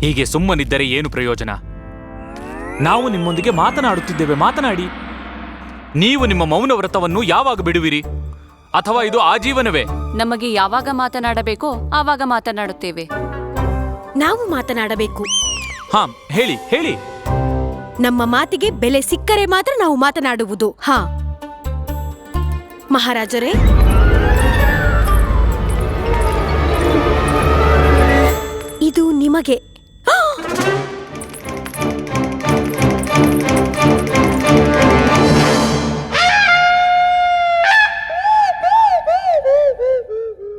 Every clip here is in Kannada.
ಹೀಗೆ ಸುಮ್ಮನಿದ್ದರೆ ಏನು ಪ್ರಯೋಜನ? ನಾವು ನಿಮ್ಮೊಂದಿಗೆ ಮಾತನಾಡುತ್ತಿದ್ದೇವೆ, ಮಾತನಾಡಿ. ನೀವು ನಿಮ್ಮ ಮೌನ ವ್ರತವನ್ನು ಯಾವಾಗ ಬಿಡುವಿರಿ? ಅಥವಾ ಇದು ಆಜೀವನವೇ? ನಮಗೆ ಯಾವಾಗ ಮಾತನಾಡಬೇಕೋ ಆವಾಗ ಮಾತನಾಡುತ್ತೇವೆ. ನಾವು ಮಾತನಾಡಬೇಕು. ಹಾ, ಹೇಳಿ ಹೇಳಿ. ನಮ್ಮ ಮಾತಿಗೆ ಬೆಲೆ ಸಿಕ್ಕರೆ ಮಾತ್ರ ನಾವು ಮಾತನಾಡುವುದು. ಹಾ ಮಹಾರಾಜರೇ, ಇದು ನಿಮಗೆ.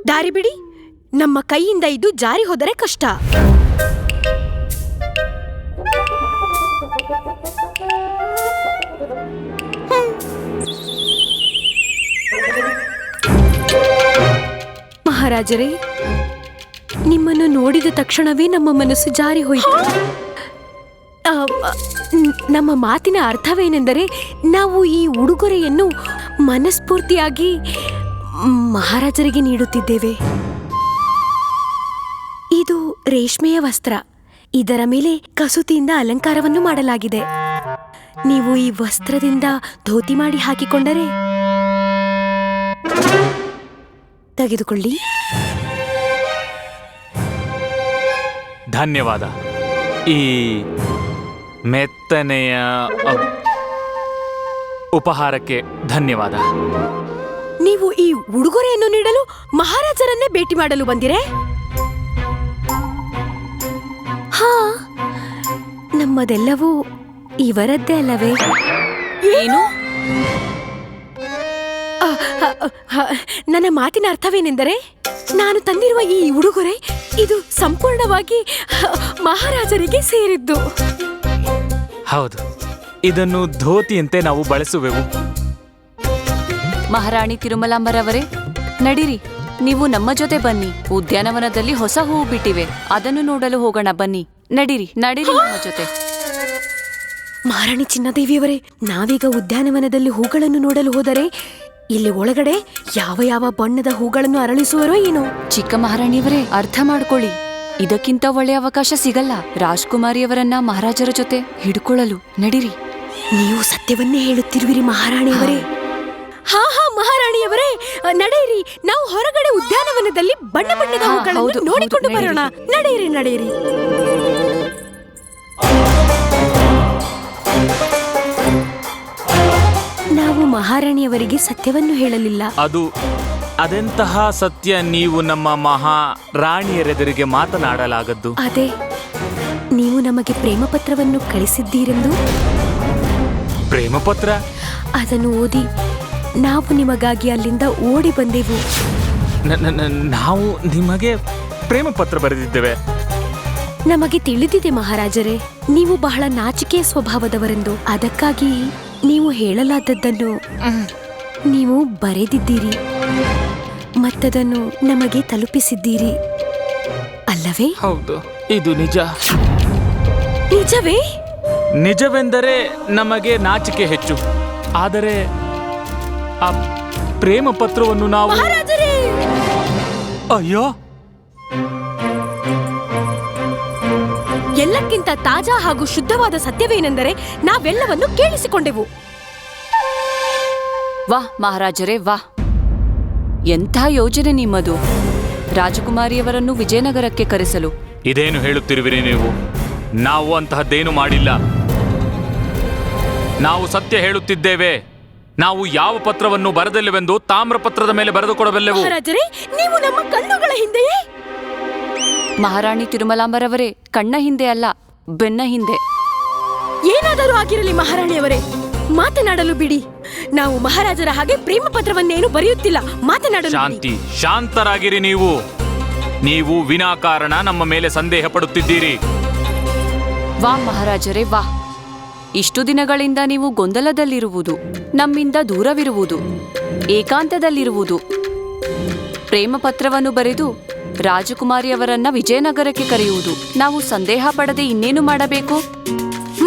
ದಾರಿ ಬಿಡಿ. ನಮ್ಮ ಕೈಯಿಂದ ಇದು ಜಾರಿ ಹೋದರೆ ಕಷ್ಟ. ಮಹಾರಾಜರೇ, ನಿಮ್ಮನ್ನು ನೋಡಿದ ತಕ್ಷಣವೇ ನಮ್ಮ ಮನಸ್ಸು ಜಾರಿ ಹೋಯಿತು. ನಮ್ಮ ಮಾತಿನ ಅರ್ಥವೇನೆಂದರೆ, ನಾವು ಈ ಉಡುಗೊರೆಯನ್ನು ಮನಸ್ಫೂರ್ತಿಯಾಗಿ ಮಹಾರಾಜರಿಗೆ ನೀಡುತ್ತಿದ್ದೇವೆ. ಇದು ರೇಷ್ಮೆಯ ವಸ್ತ್ರ. ಇದರ ಮೇಲೆ ಕಸೂತಿಯಿಂದ ಅಲಂಕಾರವನ್ನು ಮಾಡಲಾಗಿದೆ. ನೀವು ಈ ವಸ್ತ್ರದಿಂದ ಧೋತಿ ಮಾಡಿ ಹಾಕಿಕೊಂಡರೆ ತೆಗೆದುಕೊಳ್ಳಿ. ಧನ್ಯವಾದ. ಈ ಮೆತ್ತನೆಯ ಉಪಹಾರಕ್ಕೆ ಧನ್ಯವಾದ. ನೀವು ಈ ಉಡುಗೊರೆಯನ್ನು ನೀಡಲು ಮಹಾರಾಜರನ್ನೇ ಭೇಟಿ ಮಾಡಲು ಬಂದಿರೇ? ಹಾ, ನಮ್ಮದೆಲ್ಲವೂ ಇವರದ್ದೇ ಅಲ್ಲವೇ? ಏನು? ನನ್ನ ಮಾತಿನ ಅರ್ಥವೇನೆಂದರೆ, ನಾನು ತಂದಿರುವ ಈ ಉಡುಗೊರೆ ಇದು ಸಂಪೂರ್ಣವಾಗಿ ಮಹಾರಾಜರಿಗೆ ಸೇರಿದ್ದು. ಹೌದು, ಇದನ್ನು ಧೋತಿಯಂತೆ ನಾವು ಬಳಸುವೆವು. ಮಹಾರಾಣಿ ತಿರುಮಲಾಂಬರವರೇ, ನಡೀರಿ, ನೀವು ನಮ್ಮ ಜೊತೆ ಬನ್ನಿ. ಉದ್ಯಾನವನದಲ್ಲಿ ಹೊಸ ಹೂವು ಬಿಟ್ಟಿವೆ, ಅದನ್ನು ನೋಡಲು ಹೋಗೋಣ. ಬನ್ನಿ, ನಡೀರಿ ನಡೀರಿ ನಮ್ಮ ಜೊತೆ. ಮಹಾರಾಣಿ ಚಿನ್ನದೇವಿಯವರೇ, ನಾವೀಗ ಉದ್ಯಾನವನದಲ್ಲಿ ಹೂಗಳನ್ನು ನೋಡಲು ಹೋದರೆ ಇಲ್ಲಿ ಒಳಗಡೆ ಯಾವ ಯಾವ ಬಣ್ಣದ ಹೂಗಳನ್ನು ಅರಳಿಸುವರೋ ಏನೋ. ಚಿಕ್ಕ ಮಹಾರಾಣಿಯವರೇ, ಅರ್ಥ ಮಾಡ್ಕೊಳ್ಳಿ, ಇದಕ್ಕಿಂತ ಒಳ್ಳೆಯ ಅವಕಾಶ ಸಿಗಲ್ಲ ರಾಜ್ಕುಮಾರಿಯವರನ್ನ ಮಹಾರಾಜರ ಜೊತೆ ಹಿಡ್ಕೊಳ್ಳಲು. ನಡೀರಿ. ನೀವು ಸತ್ಯವನ್ನೇ ಹೇಳುತ್ತಿರುವಿರಿ ಮಹಾರಾಣಿಯವರೇ. ಹಾ ಹಾ ಮಹಾರಾಣಿಯವರೇ, ನಡೆಯಿರಿ. ನಾವು ಹೊರಗಡೆ ಉದ್ಯಾನವನದಲ್ಲಿ ಬಣ್ಣ ಬಣ್ಣದ ಹೂಗಳನ್ನು ನೋಡಿಕೊಂಡು ಬರೋಣ. ನಡೆಯಿರಿ ನಡೆಯಿರಿ. ನಾವು ಮಹಾರಾಣಿಯವರಿಗೆ ಸತ್ಯವನ್ನು ಹೇಳಲಿಲ್ಲ. ಅದೆಂತಹ ಸತ್ಯ ನೀವು ನಮ್ಮ ಮಹಾರಾಣಿಯರೆದುರಿಗೆ ಮಾತನಾಡಲಾಗದ್ದು? ಅದೇ, ನೀವು ನಮಗೆ ಪ್ರೇಮ ಪತ್ರವನ್ನು ಕಳಿಸಿದ್ದೀರೆಂದು. ಪ್ರೇಮ ಪತ್ರ? ಅದನ್ನು ಓದಿ ನಾವು ನಿಮಗಾಗಿ ಅಲ್ಲಿಂದ ಓಡಿ ಬಂದೆವು. ನಾವು ನಿಮಗೆ ಪ್ರೇಮ ಪತ್ರ ಬರೆದಿದ್ದೇವೆ? ನಮಗೆ ತಿಳಿದಿದೆ ಮಹಾರಾಜರೇ, ನೀವು ಬಹಳ ನಾಚಿಕೆಯ ಸ್ವಭಾವದವರೆಂದು. ಅದಕ್ಕಾಗಿ ನೀವು ಹೇಳಲಾದದ್ದನ್ನು ನೀವು ಬರೆದಿದ್ದೀರಿ ಮತ್ತದನ್ನು ನಮಗೆ ತಲುಪಿಸಿದ್ದೀರಿ ಅಲ್ಲವೇ? ಹೌದು, ಇದು ನಿಜ. ನಿಜವೇ? ನಿಜವೆಂದರೆ ನಮಗೆ ನಾಚಿಕೆ ಹೆಚ್ಚು. ಆದರೆ ಆ ಪ್ರೇಮ ಪತ್ರವನ್ನು ನಾವು... ಮಹಾರಾಜರೇ! ಅಯ್ಯೋ, ಎಲ್ಲಕ್ಕಿಂತ ತಾಜಾ ಹಾಗೂ ಶುದ್ಧವಾದ ಸತ್ಯವೇನೆಂದರೆ ನಾವೆಲ್ಲವನ್ನು ಕೇಳಿಸಿಕೊಂಡೆವು. ವಾಹ್ ಮಹಾರಾಜರೇ, ವಾಹ್! ಎಂಥ ಯೋಜನೆ ನಿಮ್ಮದು, ರಾಜಕುಮಾರಿಯವರನ್ನು ವಿಜಯನಗರಕ್ಕೆ ಕರೆಸಲು. ಇದೇನು ಹೇಳುತ್ತಿರುವಿರಿ ನೀವು? ನಾವು ಅಂತಹದ್ದೇನು ಮಾಡಿಲ್ಲ. ನಾವು ಸತ್ಯ ಹೇಳುತ್ತಿದ್ದೇವೆ. ನಾವು ಯಾವ ಪತ್ರವನ್ನು ಬರೆದಿಲ್ಲವೆಂದು ತಾಮ್ರ ಪತ್ರದ ಮೇಲೆ ಬರೆದು ಕೊಡಬಲ್ಲೆವು. ಮಹಾರಾಜರೇ, ನೀವು ನಮ್ಮ ಕಣ್ಣುಗಳ ಹಿಂದೆಯೇ... ಮಹಾರಾಣಿ ತಿರುಮಲಾಂಬರವರೇ, ಕಣ್ಣ ಹಿಂದೆ ಅಲ್ಲ, ಬೆನ್ನ ಹಿಂದೆ. ಏನಾದರೂ ಆಗಿರಲಿ ಮಹಾರಾಣಿಯವರೇ, ಮಾತನಾಡಲು ಬಿಡಿ. ನಾವು ಮಹಾರಾಜರ ಹಾಗೆ ಪ್ರೇಮ ಪತ್ರವನ್ನೇನು ಬರೆಯುತ್ತಿಲ್ಲ. ಮಾತನಾಡಲು ಶಾಂತಿ, ಶಾಂತರಾಗಿರಿ. ನೀವು ವಿನಾಕಾರಣ ನಮ್ಮ ಮೇಲೆ ಸಂದೇಹ ಪಡುತ್ತಿದ್ದೀರಿ. ವಾ ಮಹಾರಾಜರೇ, ವಾ! ಇಷ್ಟು ದಿನಗಳಿಂದ ನೀವು ಗೊಂದಲದಲ್ಲಿರುವುದು, ನಮ್ಮಿಂದ ದೂರವಿರುವುದು, ಏಕಾಂತದಲ್ಲಿರುವುದು, ಪ್ರೇಮ ಪತ್ರವನ್ನು ಬರೆದು ರಾಜಕುಮಾರಿಯವರನ್ನ ವಿಜಯನಗರಕ್ಕೆ ಕರೆಯುವುದು. ನಾವು ಸಂದೇಹ ಪಡದೆ ಇನ್ನೇನು ಮಾಡಬೇಕು?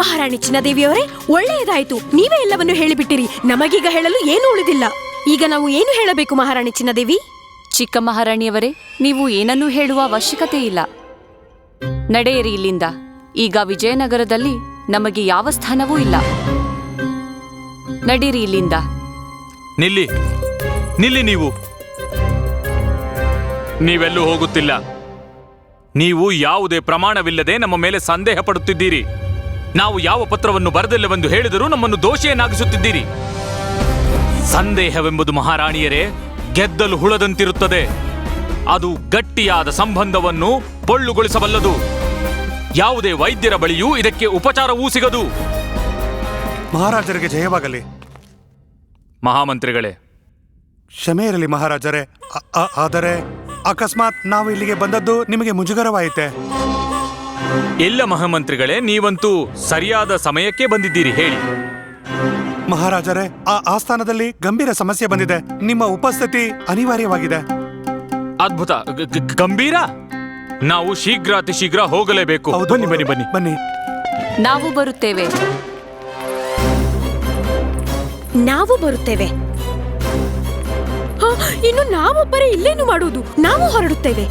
ಮಹಾರಾಣಿ ಚಿನ್ನದೇವಿಯವರೇ, ಒಳ್ಳೆಯದಾಯಿತು. ನೀವೇ ಎಲ್ಲವನ್ನು ಹೇಳಿಬಿಟ್ಟಿರಿ. ನಮಗೀಗ ಹೇಳಲು ಏನೂ ಉಳಿದಿಲ್ಲ. ಈಗ ನಾವು ಏನು ಹೇಳಬೇಕು ಮಹಾರಾಣಿ ಚಿನ್ನದೇವಿ? ಚಿಕ್ಕ ಮಹಾರಾಣಿಯವರೇ, ನೀವು ಏನನ್ನೂ ಹೇಳುವ ಅವಶ್ಯಕತೆ ಇಲ್ಲ. ನಡೆಯಿರಿ ಇಲ್ಲಿಂದ. ಈಗ ವಿಜಯನಗರದಲ್ಲಿ ನಮಗೆ ಯಾವ ಸ್ಥಾನವೂ ಇಲ್ಲ. ನಡೀರಿ ಇಲ್ಲಿಂದ. ನಿಲ್ಲಿ, ನಿಲ್ಲಿ. ನೀವೆಲ್ಲೂ ಹೋಗುತ್ತಿಲ್ಲ. ನೀವು ಯಾವುದೇ ಪ್ರಮಾಣವಿಲ್ಲದೆ ನಮ್ಮ ಮೇಲೆ ಸಂದೇಹ ಪಡುತ್ತಿದ್ದೀರಿ. ನಾವು ಯಾವ ಪತ್ರವನ್ನು ಬರೆದಿಲ್ಲವೆಂದು ಹೇಳಿದರೂ ನಮ್ಮನ್ನು ದೋಷಿಯನ್ನಾಗಿಸುತ್ತಿದ್ದೀರಿ. ಸಂದೇಹವೆಂಬುದು ಮಹಾರಾಣಿಯರೇ ಗೆದ್ದಲು ಹುಳದಂತಿರುತ್ತದೆ. ಅದು ಗಟ್ಟಿಯಾದ ಸಂಬಂಧವನ್ನು ಪೊಳ್ಳುಗೊಳಿಸಬಲ್ಲದು. ಯಾವುದೇ ವೈದ್ಯರ ಬಳಿಯೂ ಇದಕ್ಕೆ ಉಪಚಾರವೂ ಸಿಗದು. ಮಹಾರಾಜರಿಗೆ ಜಯವಾಗಲಿ. ಮಹಾಮಂತ್ರಿಗಳೇ, ಕ್ಷಮೆ ಇರಲಿ ಮಹಾರಾಜರೇ. ಆದರೆ ಅಕಸ್ಮಾತ್ ನಾವು ಇಲ್ಲಿಗೆ ಬಂದದ್ದು ನಿಮಗೆ ಮುಜುಗರವಾಯಿತೆ? ಇಲ್ಲ ಮಹಾಮಂತ್ರಿಗಳೇ, ನೀವಂತೂ ಸರಿಯಾದ ಸಮಯಕ್ಕೆ ಬಂದಿದ್ದೀರಿ. ಹೇಳಿ ಮಹಾರಾಜರೇ, ಆ ಆಸ್ಥಾನದಲ್ಲಿ ಗಂಭೀರ ಸಮಸ್ಯೆ ಬಂದಿದೆ. ನಿಮ್ಮ ಉಪಸ್ಥಿತಿ ಅನಿವಾರ್ಯವಾಗಿದೆ. ಅದ್ಭುತ. ಗಂಭೀರ? ನಾವು ಶೀಘ್ರ ಶೀಘ್ರ ಹೋಗಲೇಬೇಕು. ಹೌದು, ಬನ್ನಿ ಬನ್ನಿ ಬನ್ನಿ ಬನ್ನಿ. ನಾವು ಬರುತ್ತೇವೆ. ನಾವು ಬರುತ್ತೇವೆ. ಇನ್ನು ನಾವೊಬ್ಬರೇ ಇಲ್ಲೇನು ಮಾಡುವುದು? ನಾವು ಹೊರಡುತ್ತೇವೆ.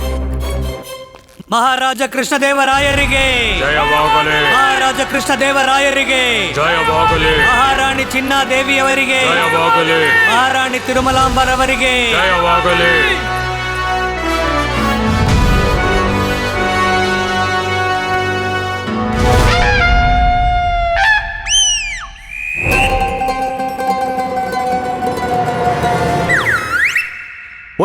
ಮಹಾರಾಜ ಕೃಷ್ಣದೇವರಾಯರಿಗೆ ಜಯವಾಗಲಿ. ಮಹಾರಾಜ ಕೃಷ್ಣದೇವರಾಯರಿಗೆ ಜಯವಾಗಲಿ. ಮಹಾರಾಣಿ ಚಿನ್ನಾದೇವಿಯವರಿಗೆ ಜಯವಾಗಲಿ. ಮಹಾರಾಣಿ ತಿರುಮಲಾಂಬರವರಿಗೆ ಜಯವಾಗಲಿ.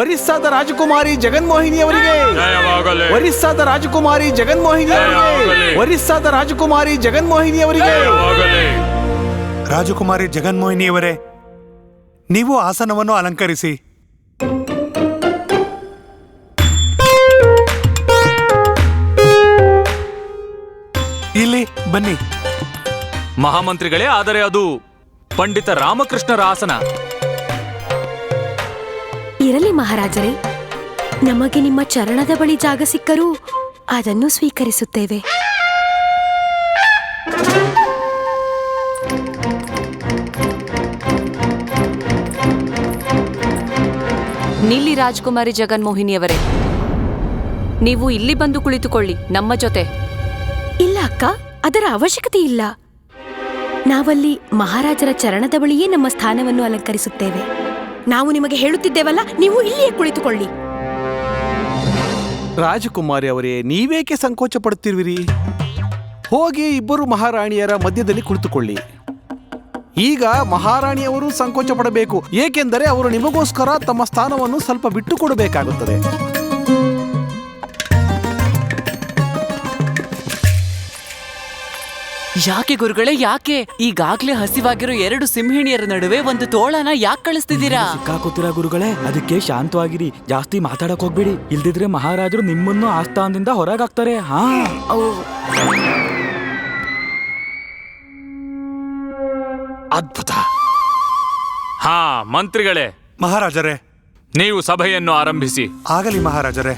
ಒರಿಸ್ಸಾದ ರಾಜಕುಮಾರಿ ಜಗನ್ಮೋಹಿನಿಯವರಿಗೆ ಜಯವಾಗಲಿ. ಒರಿಸ್ಸಾದ ರಾಜಕುಮಾರಿ ಜಗನ್ಮೋಹಿನಿಯವರಿಗೆ ಜಯವಾಗಲಿ. ಒರಿಸ್ಸಾದ ರಾಜಕುಮಾರಿ ಜಗನ್ಮೋಹಿನಿಯವರಿಗೆ ಜಯವಾಗಲಿ. ರಾಜಕುಮಾರಿ ಜಗನ್ಮೋಹಿನಿಯವರೇ, ನೀವು ಆಸನವನ್ನು ಅಲಂಕರಿಸಿ. ಇಲ್ಲಿ ಬನ್ನಿ. ಮಹಾಮಂತ್ರಿಗಳೇ, ಆದರೆ ಅದು ಪಂಡಿತ ರಾಮಕೃಷ್ಣರ ಆಸನ. ಇರಲಿ ಮಹಾರಾಜರೇ, ನಮಗೆ ನಿಮ್ಮ ಚರಣದ ಬಳಿ ಜಾಗ ಸಿಕ್ಕರೂ ಅದನ್ನು ಸ್ವೀಕರಿಸುತ್ತೇವೆ. ನಿಲ್ಲಿ ರಾಜಕುಮಾರಿ ಜಗನ್ಮೋಹಿನಿಯವರೇ, ನೀವು ಇಲ್ಲಿ ಬಂದು ಕುಳಿತುಕೊಳ್ಳಿ ನಮ್ಮ ಜೊತೆ. ಇಲ್ಲ ಅಕ್ಕ, ಅದರ ಅವಶ್ಯಕತೆ ಇಲ್ಲ. ನಾವಲ್ಲಿ ಮಹಾರಾಜರ ಚರಣದ ಬಳಿಯೇ ನಮ್ಮ ಸ್ಥಾನವನ್ನು ಅಲಂಕರಿಸುತ್ತೇವೆ. ನಾವು ನಿಮಗೆ ಹೇಳುತ್ತಿದ್ದೇವಲ್ಲ, ನೀವು ಇಲ್ಲಿಯೇ ಕುಳಿತುಕೊಳ್ಳಿ. ರಾಜಕುಮಾರಿ ಅವರೇ, ನೀವೇಕೆ ಸಂಕೋಚ ಪಡುತ್ತಿರುವಿರಿ? ಹೋಗಿ ಇಬ್ಬರು ಮಹಾರಾಣಿಯರ ಮಧ್ಯದಲ್ಲಿ ಕುಳಿತುಕೊಳ್ಳಿ. ಈಗ ಮಹಾರಾಣಿಯವರು ಸಂಕೋಚ ಪಡಬೇಕು, ಏಕೆಂದರೆ ಅವರು ನಿಮಗೋಸ್ಕರ ತಮ್ಮ ಸ್ಥಾನವನ್ನು ಸ್ವಲ್ಪ ಬಿಟ್ಟು ಕೊಡಬೇಕಾಗುತ್ತದೆ. ಯಾಕೆ ಗುರುಗಳೇ, ಯಾಕೆ? ಈಗಾಗ್ಲೇ ಹಸಿವಾಗಿರೋ 2 ಸಿಂಹಿಣಿಯರ ನಡುವೆ ಒಂದು ತೋಳನ ಯಾಕೆ ಕಳಿಸ್ತಿದ್ದೀರಾ? ಸಿಕ್ಕಾಕೋತೀರಾ ಗುರುಗಳೇ? ಅದಕ್ಕೆ ಶಾಂತವಾಗಿರಿ, ಜಾಸ್ತಿ ಮಾತಾಡಕ್ ಹೋಗ್ಬೇಡಿ. ಇಲ್ದಿದ್ರೆ ಮಹಾರಾಜರು ನಿಮ್ಮನ್ನು ಆಸ್ಥಾನದಿಂದ ಹೊರಗಾಕ್ತಾರೆ. ಹಾ, ಅದ್ಭುತ. ಹಾ ಮಂತ್ರಿಗಳೇ, ಮಹಾರಾಜರೇ, ನೀವು ಸಭೆಯನ್ನು ಆರಂಭಿಸಿ. ಆಗಲಿ ಮಹಾರಾಜರೇ.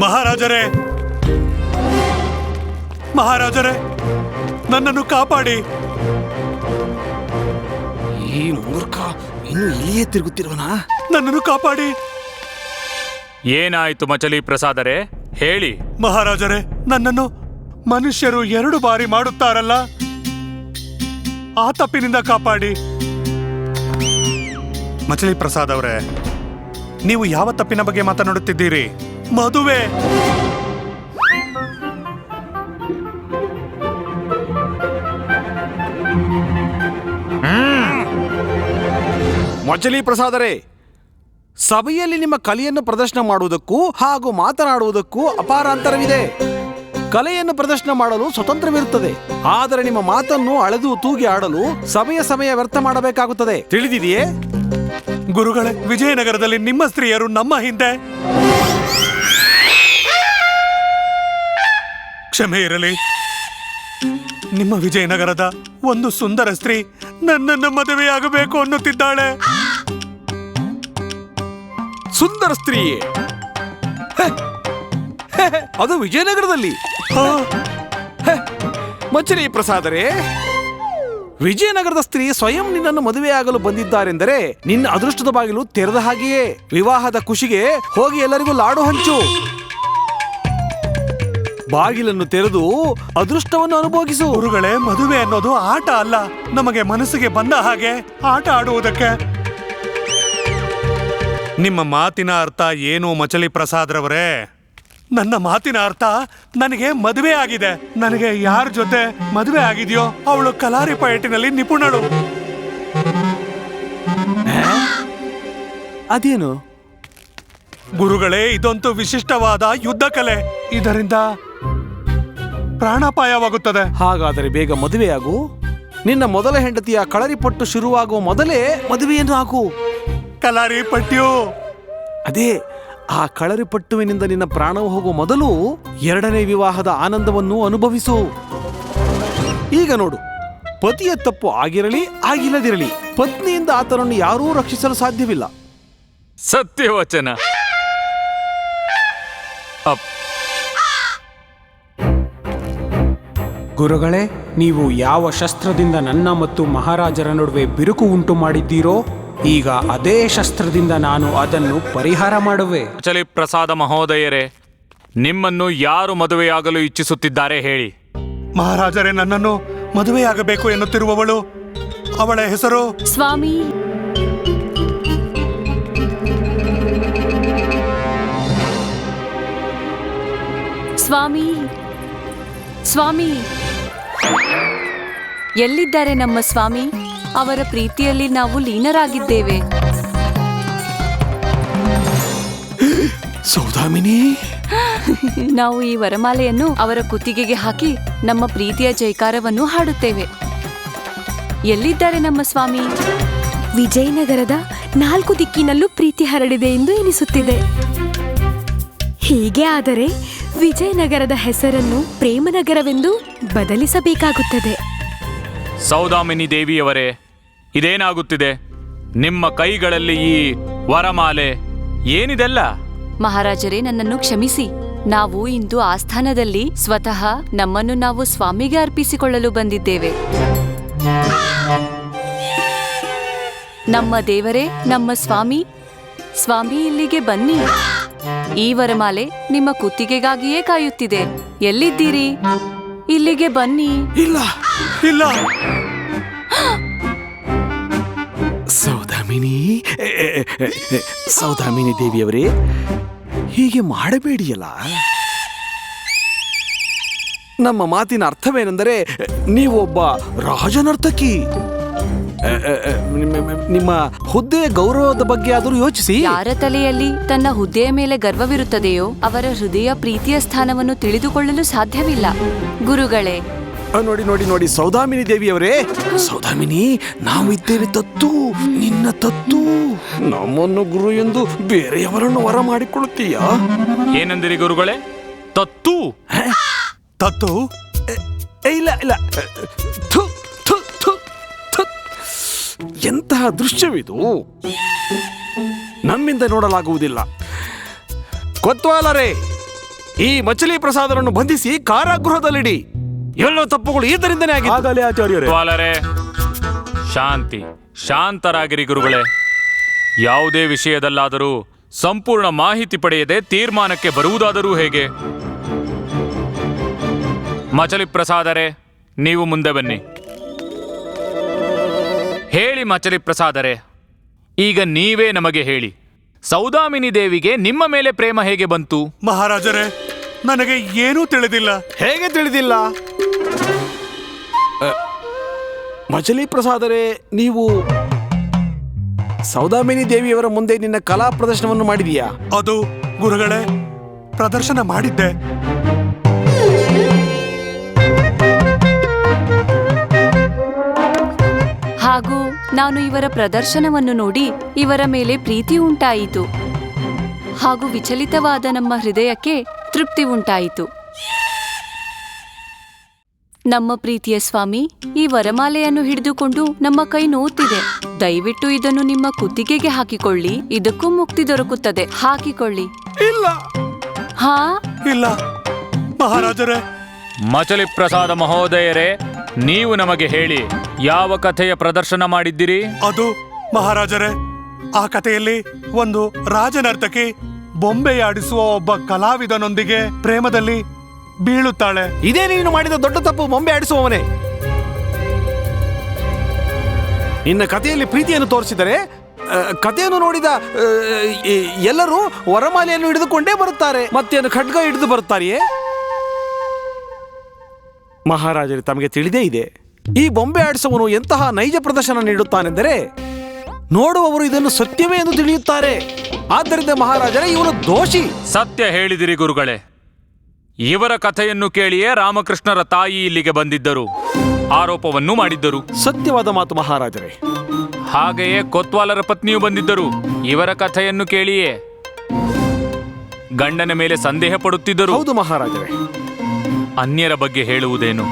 ಮಹಾರಾಜರೇ, ಮಹಾರಾಜರೇ, ನನ್ನನ್ನು ಕಾಪಾಡಿ. ಈ ಮೂರ್ಖ ಇನ್ನು ಇಲ್ಲಿಯೇ ತಿರುಗುತ್ತಿರುವನಾ? ನನ್ನನ್ನು ಕಾಪಾಡಿ. ಏನಾಯ್ತು ಮಚಲಿ ಪ್ರಸಾದರೇ, ಹೇಳಿ. ಮಹಾರಾಜರೇ, ನನ್ನನ್ನು ಮನುಷ್ಯರು 2 ಬಾರಿ ಮಾಡುತ್ತಾರಲ್ಲ, ಆ ತಪ್ಪಿನಿಂದ ಕಾಪಾಡಿ. ಮಚಲಿ ಪ್ರಸಾದ್ ಅವರೇ, ನೀವು ಯಾವ ತಪ್ಪಿನ ಬಗ್ಗೆ ಮಾತನಾಡುತ್ತಿದ್ದೀರಿ? ಮದುವೆ. ಮಚಲಿ ಪ್ರಸಾದರೇ, ಸಭೆಯಲ್ಲಿ ನಿಮ್ಮ ಕಲೆಯನ್ನು ಪ್ರದರ್ಶನ ಮಾಡುವುದಕ್ಕೂ ಹಾಗೂ ಮಾತನಾಡುವುದಕ್ಕೂ ಅಪಾರ ಅಂತರವಿದೆ. ಕಲೆಯನ್ನು ಪ್ರದರ್ಶನ ಮಾಡಲು ಸ್ವತಂತ್ರವಿರುತ್ತದೆ, ಆದರೆ ನಿಮ್ಮ ಮಾತನ್ನು ಅಳೆದು ತೂಗಿ ಆಡಲು ಸಭೆಯ ಸಮಯ ವ್ಯರ್ಥ ಮಾಡಬೇಕಾಗುತ್ತದೆ. ತಿಳಿದಿದೆಯೇ? ಗುರುಗಳೇ, ವಿಜಯನಗರದಲ್ಲಿ ನಿಮ್ಮ ಸ್ತ್ರೀಯರು ನಮ್ಮ ಹಿಂದೆ. ಕ್ಷಮೆ ಇರಲಿ. ನಿಮ್ಮ ವಿಜಯನಗರದ ಒಂದು ಸುಂದರ ಸ್ತ್ರೀ ನನ್ನನ್ನು ಮದುವೆಯಾಗಬೇಕು ಅನ್ನುತ್ತಿದ್ದಾಳೆ. ಸುಂದರ ಸ್ತ್ರೀಯೇ? ಅದು ವಿಜಯನಗರದಲ್ಲಿ? ಮಚಲಿ ಪ್ರಸಾದರೇ, ವಿಜಯನಗರದ ಸ್ತ್ರೀ ಸ್ವಯಂ ನಿನ್ನನ್ನು ಮದುವೆಯಾಗಲು ಬಂದಿದ್ದಾರೆಂದರೆ ನಿನ್ನ ಅದೃಷ್ಟದ ಬಾಗಿಲು ತೆರೆದ ಹಾಗೆಯೇ. ವಿವಾಹದ ಖುಷಿಗೆ ಹೋಗಿ ಎಲ್ಲರಿಗೂ ಲಾಡು ಹಂಚು. ಬಾಗಿಲನ್ನು ತೆರೆದು ಅದೃಷ್ಟವನ್ನು ಅನುಭೋಗಿಸು. ಗುರುಗಳೇ, ಮದುವೆ ಅನ್ನೋದು ಆಟ ಅಲ್ಲ, ನಮಗೆ ಮನಸ್ಸಿಗೆ ಬಂದ ಹಾಗೆ ಆಟ ಆಡುವುದಕ್ಕೆ. ನಿಮ್ಮ ಮಾತಿನ ಅರ್ಥ ಏನು ಮಚಲಿ ಪ್ರಸಾದ್ರವರೇ? ನನ್ನ ಮಾತಿನ ಅರ್ಥ, ನನಗೆ ಮದುವೆ ಆಗಿದೆ. ನನಗೆ ಯಾರ ಜೊತೆ ಮದುವೆ ಆಗಿದೆಯೋ ಅವಳು ಕಲಾರಿ ಪಯಟಿನಲ್ಲಿ ನಿಪುಣಳು. ಅದೇನು? ಗುರುಗಳೇ, ಇದಂತೂ ವಿಶಿಷ್ಟವಾದ ಯುದ್ಧ ಕಲೆ. ಇದರಿಂದ ಪ್ರಾಣಾಪಾಯವಾಗುತ್ತದೆ. ಹಾಗಾದರೆ ಬೇಗ ಮದುವೆಯಾಗು. ನಿನ್ನ ಮೊದಲ ಹೆಂಡತಿಯ ಕಳರಿಪಟ್ಟು ಶುರುವಾಗುವ ಮೊದಲೇ ಮದುವೆಯನ್ನು ಆಗು. ಕಲಾರಿ ಪಟ್ಯು, ಅದೇ ಆ ಕಳರಿಪಟ್ಟುವಿನಿಂದ ನಿನ್ನ ಪ್ರಾಣವು ಹೋಗುವ ಮೊದಲು ಎರಡನೇ ವಿವಾಹದ ಆನಂದವನ್ನು ಅನುಭವಿಸು. ಈಗ ನೋಡು, ಪತಿಯ ತಪ್ಪು ಆಗಿರಲಿ ಆಗಿಲ್ಲದಿರಲಿ, ಪತ್ನಿಯಿಂದ ಆತನನ್ನು ಯಾರೂ ರಕ್ಷಿಸಲು ಸಾಧ್ಯವಿಲ್ಲ. ಸತ್ಯವಚನ. ಗುರುಗಳೇ, ನೀವು ಯಾವ ಶಸ್ತ್ರದಿಂದ ನನ್ನ ಮತ್ತು ಮಹಾರಾಜರ ನಡುವೆ ಬಿರುಕು ಉಂಟು ಮಾಡಿದ್ದೀರೋ, ಈಗ ಅದೇ ಶಸ್ತ್ರದಿಂದ ನಾನು ಅದನ್ನು ಪರಿಹಾರ ಮಾಡುವೆ. ಮಚಲಿ ಪ್ರಸಾದ ಮಹೋದಯರೇ, ನಿಮ್ಮನ್ನು ಯಾರು ಮದುವೆಯಾಗಲು ಇಚ್ಛಿಸುತ್ತಿದ್ದಾರೆ ಹೇಳಿ. ಮಹಾರಾಜರೇ, ನನ್ನನ್ನು ಮದುವೆಯಾಗಬೇಕು ಎನ್ನುತ್ತಿರುವವಳು, ಅವಳ ಹೆಸರು ಸ್ವಾಮಿ. ಸ್ವಾಮಿ, ಸ್ವಾಮಿ, ಎಲ್ಲಿದ್ದಾರೆ ನಮ್ಮ ಸ್ವಾಮಿ? ಅವರ ಪ್ರೀತಿಯಲ್ಲಿ ನಾವು ಲೀನರಾಗಿದ್ದೇವೆ. ಸೌದಾಮಿನಿ, ನಾವು ಈ ವರಮಾಲೆಯನ್ನು ಅವರ ಕುತ್ತಿಗೆಗೆ ಹಾಕಿ ನಮ್ಮ ಪ್ರೀತಿಯ ಜೈಕಾರವನ್ನು ಹಾಡುತ್ತೇವೆ. ಎಲ್ಲಿದ್ದಾರೆ ನಮ್ಮ ಸ್ವಾಮಿ? ವಿಜಯನಗರದ 4 ದಿಕ್ಕಿನಲ್ಲೂ ಪ್ರೀತಿ ಹರಡಿದೆ ಎಂದು ಎನಿಸುತ್ತಿದೆ. ಹೀಗೆ ಆದರೆ ವಿಜಯನಗರದ ಹೆಸರನ್ನು ಪ್ರೇಮನಗರವೆಂದು ಬದಲಿಸಬೇಕಾಗುತ್ತದೆ. ಸೌದಾಮಿನಿ ದೇವಿಯವರೇ, ಇದೇನಾಗುತ್ತಿದೆ? ನಿಮ್ಮ ಕೈಗಳಲ್ಲಿ ಈ ವರಮಾಲೆ ಏನಿದೆಲ್ಲ? ಮಹಾರಾಜರೇ, ನನ್ನನ್ನು ಕ್ಷಮಿಸಿ. ನಾವು ಇಂದು ಆಸ್ಥಾನದಲ್ಲಿ ಸ್ವತಃ ನಮ್ಮನ್ನು ನಾವು ಸ್ವಾಮಿಗೆ ಅರ್ಪಿಸಿಕೊಳ್ಳಲು ಬಂದಿದ್ದೇವೆ. ನಮ್ಮ ದೇವರೇ, ನಮ್ಮ ಸ್ವಾಮಿ, ಸ್ವಾಮಿ ಇಲ್ಲಿಗೆ ಬನ್ನಿ. ಈ ವರಮಾಲೆ ನಿಮ್ಮ ಕುತ್ತಿಗೆಗಾಗಿಯೇ ಕಾಯುತ್ತಿದೆ. ಎಲ್ಲಿದ್ದೀರಿ? ಇಲ್ಲಿಗೆ ಬನ್ನಿ. ಇಲ್ಲ ಇಲ್ಲ. ಸೌದಾಮಿನಿ, ಸೌದಾಮಿನಿ ದೇವಿಯವರೇ, ಹೀಗೆ ಮಾಡಬೇಡಿಯಲ್ಲ. ನಮ್ಮ ಮಾತಿನ ಅರ್ಥವೇನೆಂದರೆ, ನೀವೊಬ್ಬ ರಾಜನರ್ತಕಿ. ನಿಮ್ಮ ಹುದ್ದೆಯ ಗೌರವದ ಬಗ್ಗೆ ಆದರೂ ಯೋಚಿಸಿ. ಯಾರ ತಲೆಯಲ್ಲಿ ತನ್ನ ಹುದ್ದೆಯ ಮೇಲೆ ಗರ್ವವಿರುತ್ತದೆಯೋ ಅವರ ಹೃದಯ ಪ್ರೀತಿಯ ಸ್ಥಾನವನ್ನು ತಿಳಿದುಕೊಳ್ಳಲು ಸಾಧ್ಯವಿಲ್ಲ. ಗುರುಗಳೇ, ನೋಡಿ ನೋಡಿ ನೋಡಿ, ಸೌದಾಮಿನಿ ದೇವಿಯವರೇ, ಸೌದಾಮಿನಿ, ನಾವು ಇದ್ದೇವೆ ತತ್ತು, ನಿನ್ನ ತತ್ತು. ನಮ್ಮನ್ನು ಗುರು ಎಂದು ಬೇರೆಯವರನ್ನು ವರ ಮಾಡಿಕೊಳ್ಳುತ್ತೀಯಾ? ಏನೆಂದಿರಿ ಗುರುಗಳೇ? ತತ್ತು? ತತ್ತು? ಇಲ್ಲ ಇಲ್ಲ, ಥು, ಥು, ಥು, ಥು. ಎಂತಹ ದೃಶ್ಯವಿದು! ನಮ್ಮಿಂದ ನೋಡಲಾಗುವುದಿಲ್ಲ. ಕೊತ್ವಾಲರೇ, ಈ ಮಚಲಿ ಪ್ರಸಾದರನ್ನು ಬಂಧಿಸಿ ಕಾರಾಗೃಹದಲ್ಲಿಡಿ. ಎಲ್ಲ ತಪ್ಪುಗಳು ಈತರಿಂದನೇ ಆಗಿದೆ. ಆಗಲೇ ಆಚಾರ್ಯರೇ. ತ್ವಾಲರೇ, ಶಾಂತಿ, ಶಾಂತರಾಗಿರಿ ಗುರುಗಳೇ. ಯಾವುದೇ ವಿಷಯದಲ್ಲಾದರೂ ಸಂಪೂರ್ಣ ಮಾಹಿತಿ ಪಡೆಯದೆ ತೀರ್ಮಾನಕ್ಕೆ ಬರುವುದಾದರೂ ಹೇಗೆ? ಮಚಲಿ ಪ್ರಸಾದರೇ, ನೀವು ಮುಂದೆ ಬನ್ನಿ. ಹೇಳಿ ಮಚಲಿ ಪ್ರಸಾದರೇ, ಈಗ ನೀವೇ ನಮಗೆ ಹೇಳಿ, ಸೌದಾಮಿನಿ ದೇವಿಗೆ ನಿಮ್ಮ ಮೇಲೆ ಪ್ರೇಮ ಹೇಗೆ ಬಂತು? ಮಹಾರಾಜರೇ, ನನಗೆ ಏನೂ ತಿಳಿದಿಲ್ಲ. ಹೇಗೆ ತಿಳಿದಿಲ್ಲ? ಮಚಲಿ ಪ್ರಸಾದರೇ, ನೀವು ಸೌದಾಮಿನಿ ದೇವಿಯವರ ಮುಂದೆ ನಿನ್ನ ಕಲಾ ಪ್ರದರ್ಶನವನ್ನು ಮಾಡಿದೀಯಾ? ಅದು ಗುರುಗಳೇ, ಪ್ರದರ್ಶನ ಮಾಡಿದ್ದೆ. ಹಾಗೂ ನಾನು ಇವರ ಪ್ರದರ್ಶನವನ್ನು ನೋಡಿ ಇವರ ಮೇಲೆ ಪ್ರೀತಿ ಉಂಟಾಯಿತು. ಹಾಗೂ ವಿಚಲಿತವಾದ ನಮ್ಮ ಹೃದಯಕ್ಕೆ ತೃಪ್ತಿ ಉಂಟಾಯಿತು. ನಮ್ಮ ಪ್ರೀತಿಯ ಸ್ವಾಮಿ, ಈ ವರಮಾಲೆಯನ್ನು ಹಿಡಿದುಕೊಂಡು ನಮ್ಮ ಕೈ ನೋವುತ್ತಿದೆ. ದಯವಿಟ್ಟು ಇದನ್ನು ನಿಮ್ಮ ಕುತ್ತಿಗೆಗೆ ಹಾಕಿಕೊಳ್ಳಿ. ಇದಕ್ಕೂ ಮುಕ್ತಿ ದೊರಕುತ್ತದೆ. ಹಾಕಿಕೊಳ್ಳಿ. ಇಲ್ಲ. ಹಾ, ಇಲ್ಲ ಮಹಾರಾಜರೇ. ಮಚಲಿ ಪ್ರಸಾದ ಮಹೋದಯರೇ, ನೀವು ನಮಗೆ ಹೇಳಿ, ಯಾವ ಕಥೆಯ ಪ್ರದರ್ಶನ ಮಾಡಿದ್ದೀರಿ? ಅದು ಮಹಾರಾಜರೇ, ಆ ಕಥೆಯಲ್ಲಿ ಒಂದು ರಾಜನರ್ತಕಿ ಬೊಂಬೆಯಾಡಿಸುವ ಒಬ್ಬ ಕಲಾವಿದನೊಂದಿಗೆ ಪ್ರೇಮದಲ್ಲಿ ಬೀಳುತ್ತಾಳೆ. ಇದೇ ನೀನು ಮಾಡಿದ ದೊಡ್ಡ ತಪ್ಪು, ಬೊಂಬೆ ಆಡಿಸುವವನೇ. ನಿನ್ನ ಕಥೆಯಲ್ಲಿ ಪ್ರೀತಿಯನ್ನು ತೋರಿಸಿದರೆ ಕಥೆಯನ್ನು ನೋಡಿದ ಎಲ್ಲರೂ ವರಮಾಲೆಯನ್ನು ಹಿಡಿದುಕೊಂಡೇ ಬರುತ್ತಾರೆ. ಮತ್ತೇನು ಖಡ್ಗ ಹಿಡಿದು ಬರುತ್ತಾರೆಯೇ? ಮಹಾರಾಜರೇ, ತಮಗೆ ತಿಳಿದೇ ಇದೆ, ಈ ಬೊಂಬೆ ಆಡಿಸುವವನು ಎಂತಹ ನೈಜ ಪ್ರದರ್ಶನ ನೀಡುತ್ತಾನೆಂದರೆ ನೋಡುವವರು ಇದನ್ನು ಸತ್ಯವೇ ಎಂದು ತಿಳಿಯುತ್ತಾರೆ. ಆದ್ದರಿಂದ ಮಹಾರಾಜರೇ, ಇವನು ದೋಷಿ. ಸತ್ಯ ಹೇಳಿದಿರಿ ಗುರುಗಳೇ. ಇವರ ಕಥೆಯನ್ನು ಕೇಳಿಯೇ ರಾಮಕೃಷ್ಣರ ತಾಯಿ ಇಲ್ಲಿಗೆ ಬಂದಿದ್ದರು, ಆರೋಪವನ್ನು ಮಾಡಿದ್ದರು. ಸತ್ಯವಾದ ಮಾತು ಮಹಾರಾಜರೇ. ಹಾಗೆಯೇ ಕೊತ್ವಾಲರ ಪತ್ನಿಯು ಬಂದಿದ್ದರು, ಇವರ ಕಥೆಯನ್ನು ಕೇಳಿಯೇ ಗಂಡನ ಮೇಲೆ ಸಂದೇಹ ಪಡುತ್ತಿದ್ದರು. ಹೌದು ಮಹಾರಾಜರೇ. ಅನ್ಯರ ಬಗ್ಗೆ ಹೇಳುವುದೇನು,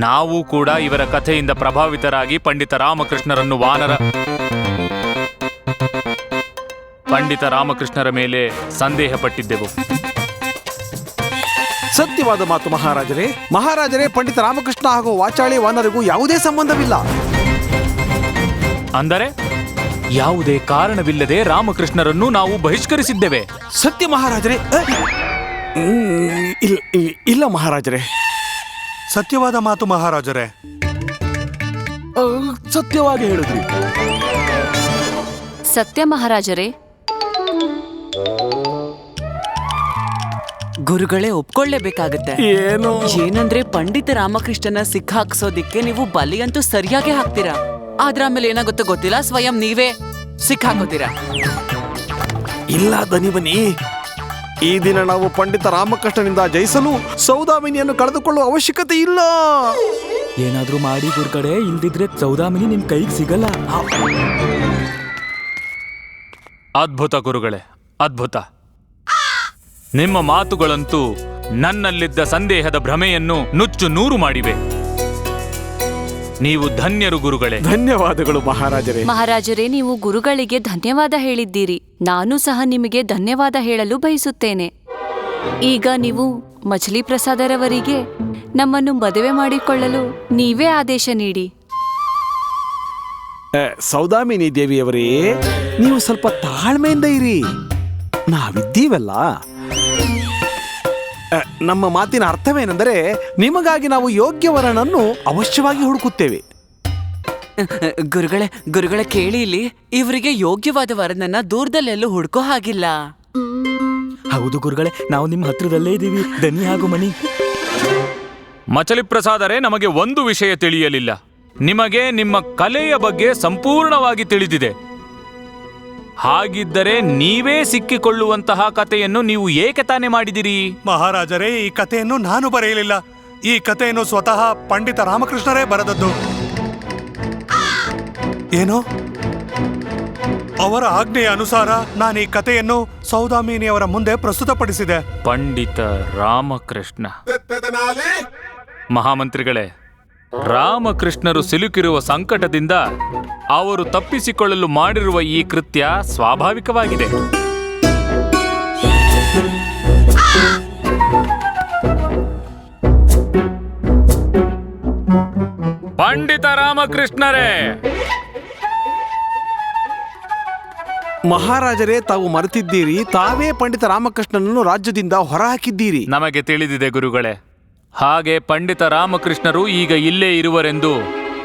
ನಾವು ಕೂಡ ಇವರ ಕಥೆಯಿಂದ ಪ್ರಭಾವಿತರಾಗಿ ಪಂಡಿತ ರಾಮಕೃಷ್ಣರ ಮೇಲೆ ಸಂದೇಹ ಪಟ್ಟಿದ್ದೆವು. ಸತ್ಯವಾದ ಮಾತು ಮಹಾರಾಜರೇ. ಮಹಾರಾಜರೇ, ಪಂಡಿತ ರಾಮಕೃಷ್ಣ ಹಾಗೂ ವಾಚಾಳಿ ವಾನರಿಗೂ ಯಾವುದೇ ಸಂಬಂಧವಿಲ್ಲ. ಅಂದರೆ ಯಾವುದೇ ಕಾರಣವಿಲ್ಲದೆ ರಾಮಕೃಷ್ಣರನ್ನು ನಾವು ಬಹಿಷ್ಕರಿಸಿದ್ದೇವೆ. ಸತ್ಯ ಮಹಾರಾಜರೇ. ಇಲ್ಲ ಮಹಾರಾಜರೇ. ಸತ್ಯವಾದ ಮಾತು ಮಹಾರಾಜರೇ. ಸತ್ಯವಾಗಿ ಹೇಳಿದ್ರಿ. ಸತ್ಯ ಮಹಾರಾಜರೇ. ಗುರುಗಳೇ, ಒಪ್ಕೊಳ್ಳೇಬೇಕಾಗತ್ತೆ. ಏನಂದ್ರೆ ಪಂಡಿತ ರಾಮಕೃಷ್ಣನ ಸಿಕ್ಕಾಕ್ಸೋದಿಕ್ಕೆ ನೀವು ಬಲಿಯಂತೂ ಸರಿಯಾಗಿ ಹಾಕ್ತೀರಾ, ಆದ್ರೆ ಆಮೇಲೆ ಏನಾಗುತ್ತೋ ಗೊತ್ತಿಲ್ಲ, ಸ್ವಯಂ ನೀವೇ ಸಿಕ್ಕಾಕೋತೀರಾ. ಇಲ್ಲ ಧನಿವನಿ, ಈ ದಿನ ನಾವು ಪಂಡಿತ ರಾಮಕೃಷ್ಣನಿಂದ ಜಯಿಸಲು ಸೌದಾಮಿನಿಯನ್ನು ಕಳೆದುಕೊಳ್ಳುವ ಅವಶ್ಯಕತೆ ಇಲ್ಲ. ಏನಾದ್ರೂ ಮಾಡಿ ಗುರುಗಳೇ, ಇಲ್ದಿದ್ರೆ ಸೌದಾಮಿನಿ ನಿಮ್ ಕೈಗೆ ಸಿಗಲ್ಲ. ಅದ್ಭುತ ಗುರುಗಳೇ, ಅದ್ಭುತ. ನಿಮ್ಮ ಮಾತುಗಳಂತೂ ನನ್ನಲ್ಲಿದ್ದ ಸಂದೇಹದ ಭ್ರಮೆಯನ್ನು ನುಚ್ಚು ನೂರು ಮಾಡಿವೆ. ನೀವು ಧನ್ಯರು ಗುರುಗಳೇ. ಧನ್ಯವಾದಗಳು ಮಹಾರಾಜರೇ. ಮಹಾರಾಜರೇ, ನೀವು ಗುರುಗಳಿಗೆ ಧನ್ಯವಾದ ಹೇಳಿದ್ದೀರಿ. ನಾನು ಸಹ ನಿಮಗೆ ಧನ್ಯವಾದ ಹೇಳಲು ಬಯಸುತ್ತೇನೆ. ಈಗ ನೀವು ಮಚಲಿ ಪ್ರಸಾದರವರಿಗೆ ನಮ್ಮನ್ನು ಮದುವೆ ಮಾಡಿಕೊಳ್ಳಲು ನೀವೇ ಆದೇಶ ನೀಡಿ. ಸೌದಾಮಿನಿ ದೇವಿಯವರೇ, ನೀವು ಸ್ವಲ್ಪ ತಾಳ್ಮೆಯಿಂದ ಇರಿ. ನಾವಿದ್ದೀವಲ್ಲ. ನಮ್ಮ ಮಾತಿನ ಅರ್ಥವೇನೆಂದರೆ, ನಿಮಗಾಗಿ ನಾವು ಯೋಗ್ಯವರನನ್ನು ಅವಶ್ಯವಾಗಿ ಹುಡುಕುತ್ತೇವೆ. ಗುರುಗಳೇ ಕೇಳಿ, ಇಲ್ಲಿ ಇವರಿಗೆ ಯೋಗ್ಯವಾದ ವರನನ್ನ ದೂರದಲ್ಲೆಲ್ಲೂ ಹುಡ್ಕೋ ಹಾಗಿಲ್ಲ. ಹೌದು ಗುರುಗಳೇ, ನಾವು ನಿಮ್ಮ ಹತ್ರದಲ್ಲೇ ಇದ್ದೀವಿ. ಧನಿ ಹಾಗೂ ಮಣಿ. ಮಚಲಿ ಪ್ರಸಾದರೇ, ನಮಗೆ ಒಂದು ವಿಷಯ ತಿಳಿಯಲಿಲ್ಲ. ನಿಮಗೆ ನಿಮ್ಮ ಕಲೆಯ ಬಗ್ಗೆ ಸಂಪೂರ್ಣವಾಗಿ ತಿಳಿದಿದೆ. ಹಾಗಿದ್ದರೆ ನೀವೇ ಸಿಕ್ಕಿಕೊಳ್ಳುವಂತಹ ಕಥೆಯನ್ನು ನೀವು ಏಕೆ ತಾನೇ ಮಾಡಿದಿರಿ? ಮಹಾರಾಜರೇ, ಈ ಕಥೆಯನ್ನು ನಾನು ಬರೆಯಲಿಲ್ಲ. ಈ ಕಥೆಯನ್ನು ಸ್ವತಃ ಪಂಡಿತ ರಾಮಕೃಷ್ಣರೇ ಬರೆದದ್ದು. ಏನು? ಅವರ ಆಜ್ಞೆಯ ಅನುಸಾರ ನಾನು ಈ ಕಥೆಯನ್ನು ಸೌದಾಮಿನಿಯವರ ಮುಂದೆ ಪ್ರಸ್ತುತಪಡಿಸಿದೆ. ಪಂಡಿತ ರಾಮಕೃಷ್ಣ. ಮಹಾಮಂತ್ರಿಗಳೇ, ರಾಮಕೃಷ್ಣರು ಸಿಲುಕಿರುವ ಸಂಕಟದಿಂದ ಅವರು ತಪ್ಪಿಸಿಕೊಳ್ಳಲು ಮಾಡಿರುವ ಈ ಕೃತ್ಯ ಸ್ವಾಭಾವಿಕವಾಗಿದೆ. ಪಂಡಿತ ರಾಮಕೃಷ್ಣರೇ. ಮಹಾರಾಜರೇ, ತಾವು ಮರೆತಿದ್ದೀರಿ, ತಾವೇ ಪಂಡಿತ ರಾಮಕೃಷ್ಣನನ್ನು ರಾಜ್ಯದಿಂದ ಹೊರಹಾಕಿದ್ದೀರಿ. ನಮಗೆ ತಿಳಿದಿದೆ ಗುರುಗಳೇ. ಹಾಗೆ ಪಂಡಿತ ರಾಮಕೃಷ್ಣರು ಈಗ ಇಲ್ಲೇ ಇರುವರೆಂದು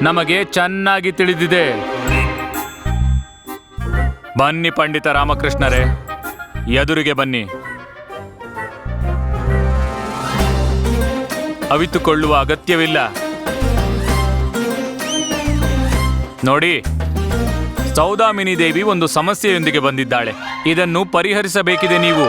ನಮಗೆ ಚೆನ್ನಾಗಿ ತಿಳಿದಿದೆ. ಬನ್ನಿ ಪಂಡಿತ ರಾಮಕೃಷ್ಣರೇ, ಎದುರಿಗೆ ಬನ್ನಿ. ಅವಿತುಕೊಳ್ಳುವ ಅಗತ್ಯವಿಲ್ಲ. ನೋಡಿ, ಸೌದಾಮಿನಿ ದೇವಿ ಒಂದು ಸಮಸ್ಯೆಯೊಂದಿಗೆ ಬಂದಿದ್ದಾಳೆ. ಇದನ್ನು ಪರಿಹರಿಸಬೇಕಿದೆ ನೀವು.